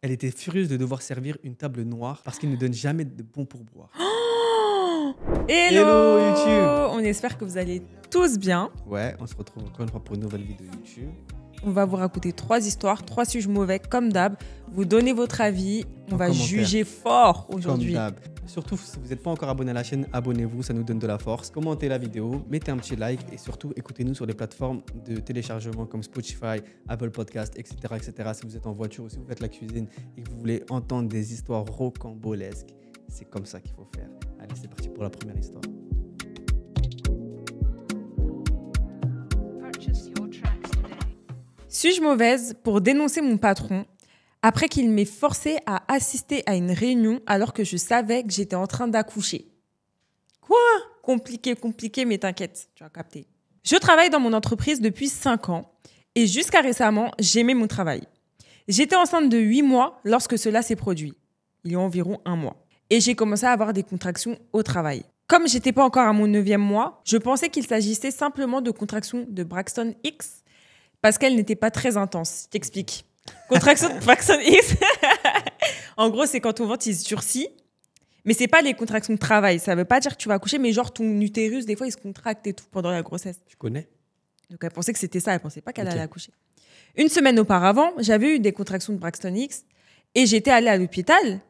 Elle était furieuse de devoir servir une table noire parce qu'il ne donne jamais de bons pourboires. Hello YouTube. On espère que vous allez tous bien. Ouais, on se retrouve encore une fois pour une nouvelle vidéo YouTube. On va vous raconter 3 histoires, 3 sujets mauvais comme d'hab. Vous donnez votre avis. On va juger fort aujourd'hui. Comme d'hab. Surtout, si vous n'êtes pas encore abonné à la chaîne, abonnez-vous, ça nous donne de la force. Commentez la vidéo, mettez un petit like et surtout écoutez-nous sur les plateformes de téléchargement comme Spotify, Apple Podcast, etc., etc. Si vous êtes en voiture ou si vous faites la cuisine et que vous voulez entendre des histoires rocambolesques, c'est comme ça qu'il faut faire. Allez, c'est parti pour la première histoire. Suis-je mauvaise pour dénoncer mon patron après qu'il m'ait forcé à assister à une réunion alors que je savais que j'étais en train d'accoucher? Quoi? Compliqué, mais t'inquiète, tu as capté. Je travaille dans mon entreprise depuis 5 ans et jusqu'à récemment, j'aimais mon travail. J'étais enceinte de 8 mois lorsque cela s'est produit, il y a environ 1 mois. Et j'ai commencé à avoir des contractions au travail. Comme j'étais pas encore à mon 9e mois, je pensais qu'il s'agissait simplement de contractions de Braxton X parce qu'elles n'étaient pas très intenses. Je t'explique. Contraction de Braxton X, en gros, c'est quand ton ventre il se durcit, mais c'est pas les contractions de travail. Ça veut pas dire que tu vas accoucher, mais genre ton utérus, des fois, il se contracte et tout pendant la grossesse. Tu connais? Donc elle pensait que c'était ça, elle pensait pas qu'elle allait accoucher. Une semaine auparavant, j'avais eu des contractions de Braxton X et j'étais allée à l'hôpital,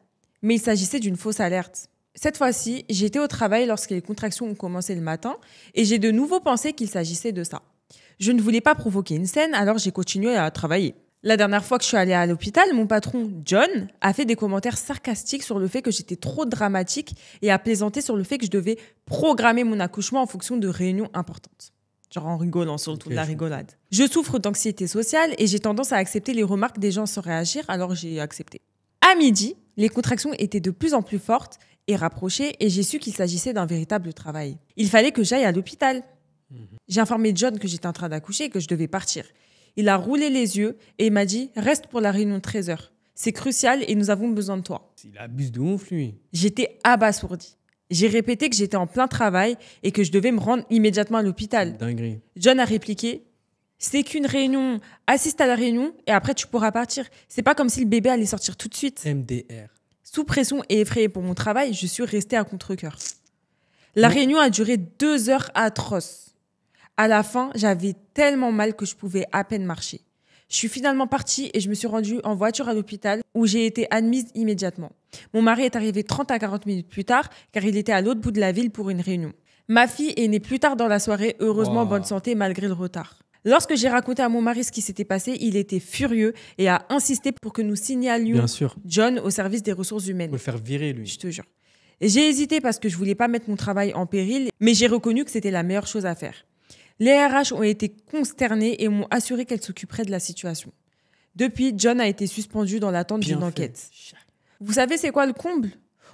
mais il s'agissait d'une fausse alerte. Cette fois-ci, j'étais au travail lorsque les contractions ont commencé le matin et j'ai de nouveau pensé qu'il s'agissait de ça. Je ne voulais pas provoquer une scène, alors j'ai continué à travailler. La dernière fois que je suis allée à l'hôpital, mon patron, John, a fait des commentaires sarcastiques sur le fait que j'étais trop dramatique et a plaisanté sur le fait que je devais programmer mon accouchement en fonction de réunions importantes. Genre en rigolant, surtout de la rigolade. Je souffre d'anxiété sociale et j'ai tendance à accepter les remarques des gens sans réagir, alors j'ai accepté. À midi, les contractions étaient de plus en plus fortes et rapprochées et j'ai su qu'il s'agissait d'un véritable travail. Il fallait que j'aille à l'hôpital. J'ai informé John que j'étais en train d'accoucher et que je devais partir. Il a roulé les yeux et il m'a dit « Reste pour la réunion de 13h. C'est crucial et nous avons besoin de toi. » Il abuse de ouf, lui. J'étais abasourdie. J'ai répété que j'étais en plein travail et que je devais me rendre immédiatement à l'hôpital. Dinguerie. John a répliqué « C'est qu'une réunion. Assiste à la réunion et après tu pourras partir. C'est pas comme si le bébé allait sortir tout de suite. » MDR. Sous pression et effrayée pour mon travail, je suis restée à contre-cœur. La réunion a duré 2 heures atroces. À la fin, j'avais tellement mal que je pouvais à peine marcher. Je suis finalement partie et je me suis rendue en voiture à l'hôpital où j'ai été admise immédiatement. Mon mari est arrivé 30 à 40 minutes plus tard car il était à l'autre bout de la ville pour une réunion. Ma fille est née plus tard dans la soirée, heureusement en bonne santé malgré le retard. Lorsque j'ai raconté à mon mari ce qui s'était passé, il était furieux et a insisté pour que nous signalions John au service des ressources humaines. Il faut le faire virer, lui. Je te jure. J'ai hésité parce que je voulais pas mettre mon travail en péril, mais j'ai reconnu que c'était la meilleure chose à faire. Les RH ont été consternés et m'ont assuré qu'elles s'occuperaient de la situation. Depuis, John a été suspendu dans l'attente d'une enquête. Vous savez c'est quoi le comble?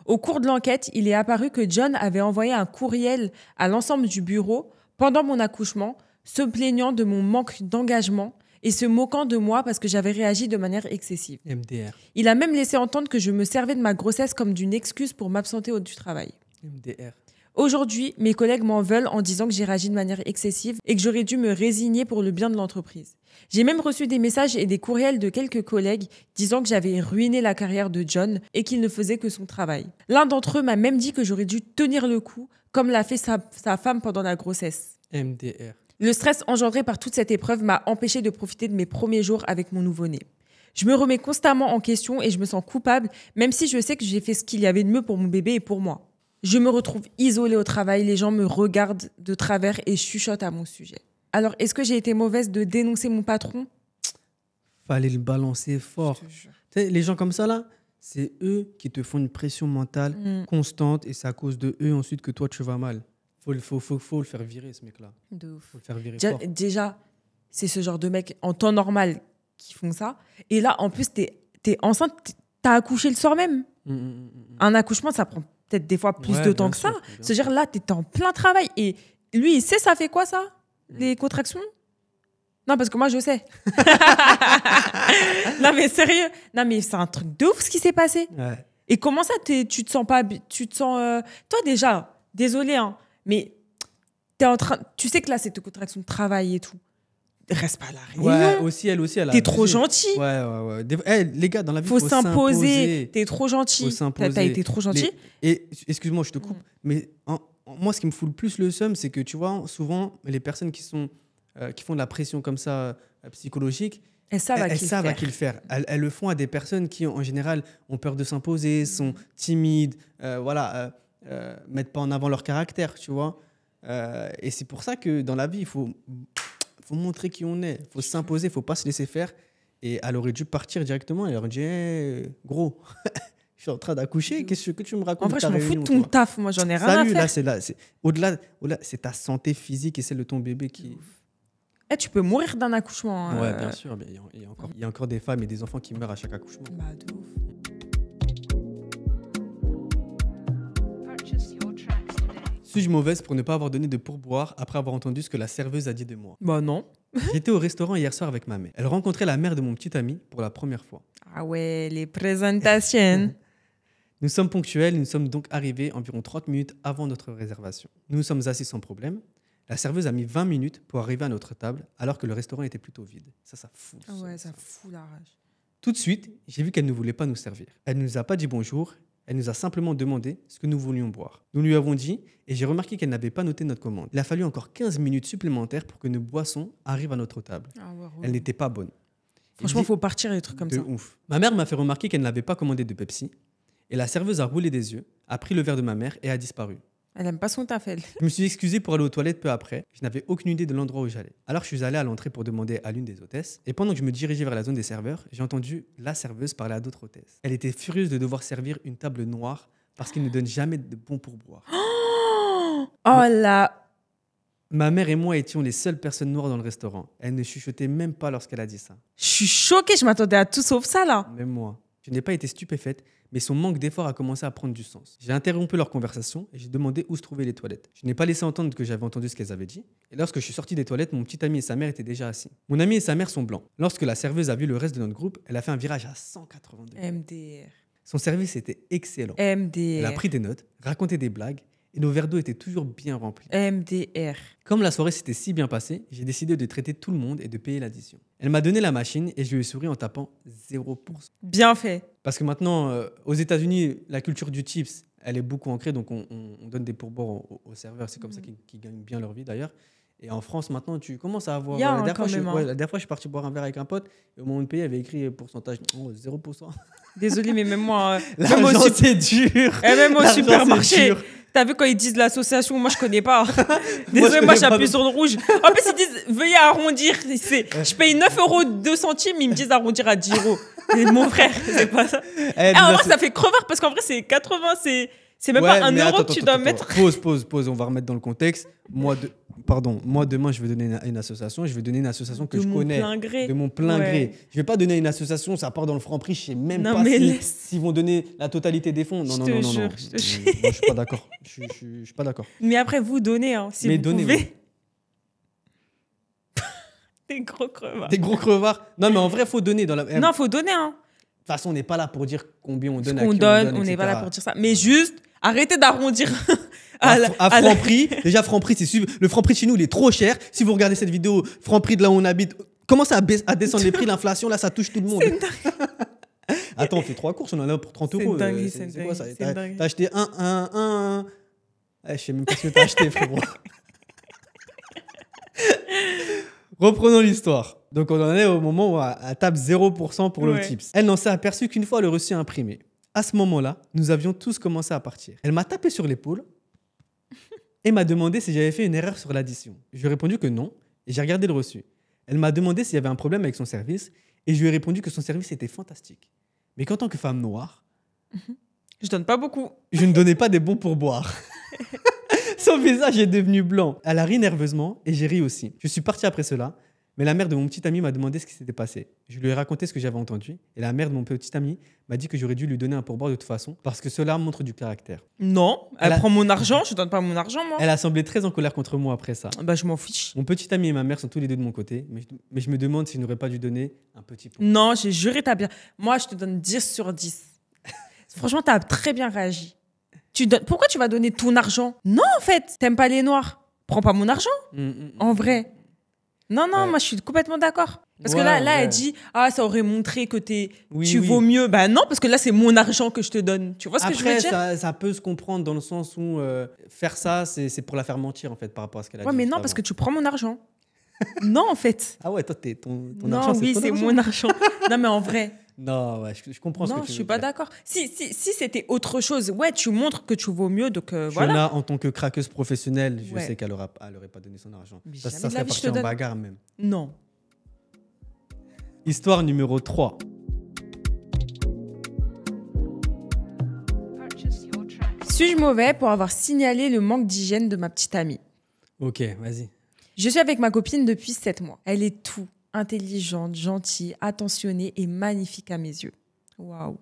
Au cours de l'enquête, il est apparu que John avait envoyé un courriel à l'ensemble du bureau pendant mon accouchement, se plaignant de mon manque d'engagement et se moquant de moi parce que j'avais réagi de manière excessive. MDR. Il a même laissé entendre que je me servais de ma grossesse comme d'une excuse pour m'absenter du travail. MDR. Aujourd'hui, mes collègues m'en veulent en disant que j'ai réagi de manière excessive et que j'aurais dû me résigner pour le bien de l'entreprise. J'ai même reçu des messages et des courriels de quelques collègues disant que j'avais ruiné la carrière de John et qu'il ne faisait que son travail. L'un d'entre eux m'a même dit que j'aurais dû tenir le coup, comme l'a fait sa femme pendant la grossesse. MDR. Le stress engendré par toute cette épreuve m'a empêché de profiter de mes premiers jours avec mon nouveau-né. Je me remets constamment en question et je me sens coupable, même si je sais que j'ai fait ce qu'il y avait de mieux pour mon bébé et pour moi. Je me retrouve isolée au travail, les gens me regardent de travers et chuchotent à mon sujet. Alors, est-ce que j'ai été mauvaise de dénoncer mon patron? Fallait le balancer fort. Tu sais, les gens comme ça, là, c'est eux qui te font une pression mentale constante et c'est à cause de eux ensuite que toi, tu vas mal. Faut le faire virer, ce mec-là. De ouf. Faut le faire virer fort. Déjà, c'est ce genre de mecs en temps normal qui font ça. Et là, en plus, t'es enceinte, t'as accouché le soir même. Un accouchement, ça prend peut-être des fois plus de temps que ça. C'est-à-dire là, t'es en plein travail. Et lui, il sait ça fait quoi ça? Les contractions? Non, parce que moi, je sais. Non, mais sérieux. Non, mais c'est un truc de ouf ce qui s'est passé. Ouais. Et comment ça, tu te sens pas... Tu te sens... Toi, déjà, désolé, hein, mais tu sais que là, c'est tes contractions de travail et tout. reste pas à la réunion. Ouais, aussi, elle a T'es trop abusé. gentil. Ouais. Les gars, dans la vie, Faut s'imposer. T'es trop gentil. Faut s'imposer. T'as été trop gentil. Et excuse-moi, je te coupe, mais moi, ce qui me fout le plus le seum, c'est que tu vois, souvent, les personnes qui font de la pression comme ça, psychologique, elles savent à qui le faire. Elles le font à des personnes qui, en général, ont peur de s'imposer, sont timides, mettent pas en avant leur caractère, tu vois. Et c'est pour ça que dans la vie, il faut montrer qui on est, il faut s'imposer, il ne faut pas se laisser faire. Et elle aurait dû partir directement et elle aurait dit gros, je suis en train d'accoucher, qu'est-ce que tu me racontes? En vrai, je m'en fous de ton taf, moi j'en ai rien à faire. C'est au-delà, c'est ta santé physique et celle de ton bébé qui. Tu peux mourir d'un accouchement. Ouais, bien sûr, mais il y a encore des femmes et des enfants qui meurent à chaque accouchement. Bah, de ouf. Suis-je mauvaise pour ne pas avoir donné de pourboire après avoir entendu ce que la serveuse a dit de moi? Bah non. J'étais au restaurant hier soir avec ma mère. Elle rencontrait la mère de mon petit ami pour la première fois. Ah ouais, les présentations. Nous sommes ponctuels, nous sommes donc arrivés environ 30 minutes avant notre réservation. Nous nous sommes assis sans problème. La serveuse a mis 20 minutes pour arriver à notre table, alors que le restaurant était plutôt vide. Ça fout. Ah ouais, ça fout la rage. Tout de suite, j'ai vu qu'elle ne voulait pas nous servir. Elle ne nous a pas dit bonjour, elle nous a simplement demandé ce que nous voulions boire. Nous lui avons dit, et j'ai remarqué qu'elle n'avait pas noté notre commande. Il a fallu encore 15 minutes supplémentaires pour que nos boissons arrivent à notre table. Ah ouais. Elle n'était pas bonne. Franchement, il faut partir les trucs comme ça. Ouf. Ma mère m'a fait remarquer qu'elle n'avait pas commandé de Pepsi, et la serveuse a roulé des yeux, a pris le verre de ma mère et a disparu. Elle aime pas son taf, elle. Je me suis excusé pour aller aux toilettes peu après. Je n'avais aucune idée de l'endroit où j'allais. Alors je suis allé à l'entrée pour demander à l'une des hôtesses. Et pendant que je me dirigeais vers la zone des serveurs, j'ai entendu la serveuse parler à d'autres hôtesses. Elle était furieuse de devoir servir une table noire parce qu'ils ne donnent jamais de bons pourboires. Oh là. Ma mère et moi étions les seules personnes noires dans le restaurant. Elle ne chuchotait même pas lorsqu'elle a dit ça. Je suis choquée, je m'attendais à tout sauf ça là. Même moi. Je n'ai pas été stupéfaite, mais son manque d'effort a commencé à prendre du sens. J'ai interrompu leur conversation et j'ai demandé où se trouvaient les toilettes. Je n'ai pas laissé entendre que j'avais entendu ce qu'elles avaient dit. Et lorsque je suis sorti des toilettes, mon petit ami et sa mère étaient déjà assis. Mon ami et sa mère sont blancs. Lorsque la serveuse a vu le reste de notre groupe, elle a fait un virage à 180 degrés. MDR. Son service était excellent. MDR. Elle a pris des notes, raconté des blagues et nos verres d'eau étaient toujours bien remplis. MDR. Comme la soirée s'était si bien passée, j'ai décidé de traiter tout le monde et de payer l'addition. Elle m'a donné la machine et je lui ai souri en tapant 0%. Bien fait. Parce que maintenant, aux États-Unis, la culture du tips, elle est beaucoup ancrée, donc on donne des pourboires aux serveurs. C'est comme ça qu'ils gagnent bien leur vie d'ailleurs. Et en France, maintenant, tu commences à avoir. Il y a la dernière fois, je suis parti boire un verre avec un pote et au moment de payer, il avait écrit pourcentage 0%. Désolée, mais même moi. L'argent, c'est dur. Et même au supermarché. T'as vu quand ils disent l'association, moi je connais pas. Désolé, moi j'appuie sur le rouge. En plus, ils disent veuillez arrondir. Je paye 9,02 €, ils me disent arrondir à 10 €. Et mon frère, c'est pas ça. En vrai, ça fait crevard parce qu'en vrai, c'est 80, c'est même pas 1 euro que tu dois mettre. Pause, on va remettre dans le contexte. Moi, demain, je vais donner une association. Je vais donner une association que je connais. De mon plein gré. Je vais pas donner une association, ça part dans le Franprix. Je sais même pas s'ils vont donner la totalité des fonds. Non. Moi, je suis pas d'accord. Je suis pas d'accord. Mais après, vous donnez, si vous pouvez. Oui. Des gros crevards. Non, mais en vrai, faut donner. Non, faut donner. De toute façon, on n'est pas là pour dire combien on donne à qui on donne. On n'est pas là pour dire ça. Mais juste, arrêtez d'arrondir. À Franprix. Déjà, Franprix, le Franprix chez nous, il est trop cher. Si vous regardez cette vidéo, Franprix de là où on habite, commence à descendre les prix. L'inflation, là, ça touche tout le monde. Attends, on fait 3 courses, on en a pour 30 €. C'est quoi ça? T'as acheté un. Je sais même pas ce que t'as acheté, frérot. Reprenons l'histoire. Donc, on en est au moment où elle tape 0% pour le tips. Elle n'en s'est aperçue qu'une fois le reçu imprimé. À ce moment-là, nous avions tous commencé à partir. Elle m'a tapé sur l'épaule et m'a demandé si j'avais fait une erreur sur l'addition. Je lui ai répondu que non et j'ai regardé le reçu. Elle m'a demandé s'il y avait un problème avec son service et je lui ai répondu que son service était fantastique. Mais qu'en tant que femme noire, je donne pas beaucoup. Je ne donnais pas des bons pourboires. Son visage est devenu blanc. Elle a ri nerveusement et j'ai ri aussi. Je suis parti après cela, mais la mère de mon petit ami m'a demandé ce qui s'était passé. Je lui ai raconté ce que j'avais entendu et la mère de mon petit ami m'a dit que j'aurais dû lui donner un pourboire de toute façon parce que cela montre du caractère. Non, elle prend mon argent, je donne pas mon argent moi. Elle a semblé très en colère contre moi après ça. Bah je m'en fiche. Mon petit ami et ma mère sont tous les deux de mon côté, mais je me demande si je n'aurais pas dû donner un petit pourboire. Non, j'ai juré t'as bien. Moi je te donne 10 sur 10. Franchement, t'as très bien réagi. Pourquoi tu vas donner ton argent? Non, en fait, t'aimes pas les noirs. Prends pas mon argent. En vrai. Non, moi, je suis complètement d'accord. Parce que là, elle dit, ça aurait montré que tu vaux mieux. Bah non, parce que là, c'est mon argent que je te donne. Tu vois ce que je veux dire? Après, ça peut se comprendre dans le sens où faire ça, c'est pour la faire mentir, en fait, par rapport à ce qu'elle a dit. Ouais, mais non, parce que tu prends mon argent. Non, en fait. Ah ouais, toi, ton non, argent, oui, c'est mon argent. Non, mais en vrai. Non, ouais, je comprends ce que tu veux dire. Non, je suis pas d'accord. Si c'était autre chose, ouais, tu montres que tu vaux mieux, donc Fiona, voilà. en tant que craqueuse professionnelle, je sais qu'elle aurait pas donné son argent. Mais Ça jamais de la serait vie, parti je te en donne. bagarre même. Non. Histoire numéro 3. Suis-je mauvais pour avoir signalé le manque d'hygiène de ma petite amie? Ok, vas-y. Je suis avec ma copine depuis 7 mois. Elle est tout. Intelligente, gentille, attentionnée et magnifique à mes yeux. Waouh.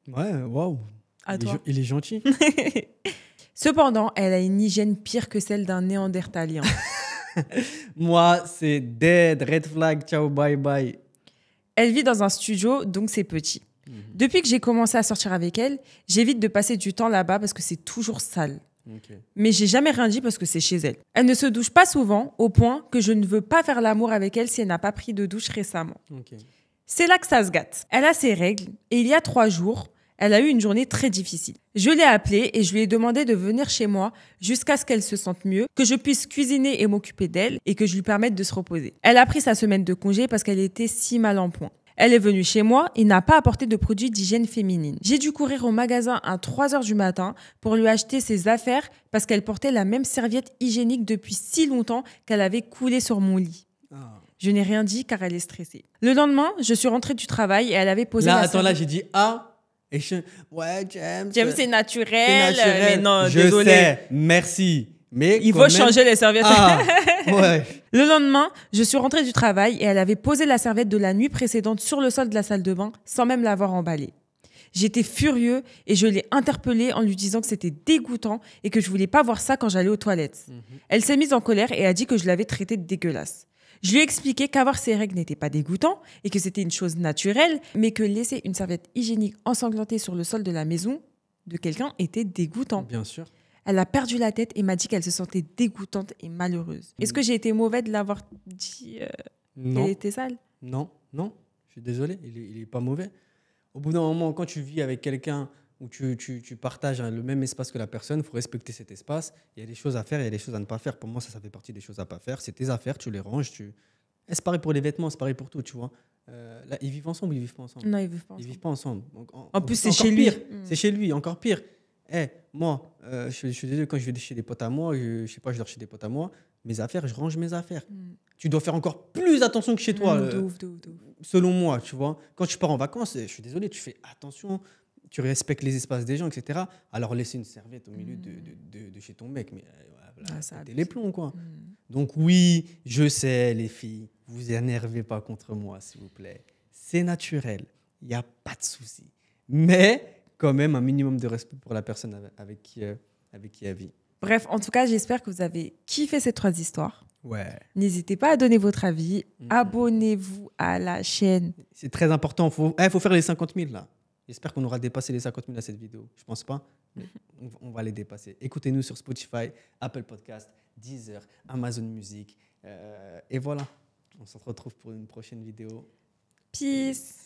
Ouais, waouh. À toi. Il est gentil. Cependant, elle a une hygiène pire que celle d'un néandertalien. Moi, c'est dead, red flag, ciao, bye bye. Elle vit dans un studio, donc c'est petit. Depuis que j'ai commencé à sortir avec elle, j'évite de passer du temps là-bas parce que c'est toujours sale. Ok. Mais j'ai jamais rien dit parce que c'est chez elle. Elle ne se douche pas souvent, au point que je ne veux pas faire l'amour avec elle si elle n'a pas pris de douche récemment. Ok. C'est là que ça se gâte. Elle a ses règles et il y a 3 jours, elle a eu une journée très difficile. Je l'ai appelée et je lui ai demandé de venir chez moi jusqu'à ce qu'elle se sente mieux, que je puisse cuisiner et m'occuper d'elle et que je lui permette de se reposer. Elle a pris sa semaine de congé parce qu'elle était si mal en point. Elle est venue chez moi et n'a pas apporté de produits d'hygiène féminine. J'ai dû courir au magasin à 3h du matin pour lui acheter ses affaires parce qu'elle portait la même serviette hygiénique depuis si longtemps qu'elle avait coulé sur mon lit. Je n'ai rien dit car elle est stressée. Le lendemain, je suis rentrée du travail et elle avait posé Là, j'ai dit et ouais, James. James, c'est naturel. Mais non, je désolé. sais, merci. Mais il faut changer les serviettes. Ouais. Le lendemain, je suis rentrée du travail et elle avait posé la serviette de la nuit précédente sur le sol de la salle de bain sans même l'avoir emballée. J'étais furieux et je l'ai interpellée en lui disant que c'était dégoûtant et que je voulais pas voir ça quand j'allais aux toilettes. Elle s'est mise en colère et a dit que je l'avais traitée de dégueulasse. Je lui ai expliqué qu'avoir ses règles n'était pas dégoûtant et que c'était une chose naturelle, mais que laisser une serviette hygiénique ensanglantée sur le sol de la maison de quelqu'un était dégoûtant. Bien sûr. Elle a perdu la tête et m'a dit qu'elle se sentait dégoûtante et malheureuse. Est-ce que j'ai été mauvais de l'avoir dit Non. qu'elle était sale? Non, je suis désolé, il est pas mauvais. Au bout d'un moment, quand tu vis avec quelqu'un où tu partages le même espace que la personne, il faut respecter cet espace. Il y a des choses à faire, il y a des choses à ne pas faire. Pour moi, ça fait partie des choses à pas faire. C'est tes affaires, tu les ranges. C'est pareil pour les vêtements, c'est pareil pour tout, tu vois. Là, ils vivent ensemble ou ils vivent pas ensemble? Non, ils vivent pas Ils ensemble. vivent pas ensemble. Donc, En plus, c'est encore chez lui. pire. C'est chez lui, encore pire. Moi, je suis désolé, quand je vais chez des potes à moi, je sais pas, je dors chez des potes à moi, mes affaires, je range mes affaires. Tu dois faire encore plus attention que chez toi, De ouf. selon moi, tu vois. Quand tu pars en vacances, je suis désolé, tu fais attention, tu respectes les espaces des gens, etc. Alors laisser une serviette au milieu de chez ton mec, mais t'es les plombs, quoi. Donc oui, je sais, les filles, vous énervez pas contre moi, s'il vous plaît. C'est naturel, il n'y a pas de souci. Mais quand même un minimum de respect pour la personne avec qui elle vit. Bref, en tout cas, j'espère que vous avez kiffé ces 3 histoires. Ouais. N'hésitez pas à donner votre avis. Abonnez-vous à la chaîne. C'est très important. Faut faire les 50 000 là. J'espère qu'on aura dépassé les 50 000 à cette vidéo. Je pense pas, mais on va les dépasser. Écoutez-nous sur Spotify, Apple Podcast, Deezer, Amazon Music. Et voilà. On se retrouve pour une prochaine vidéo. Peace.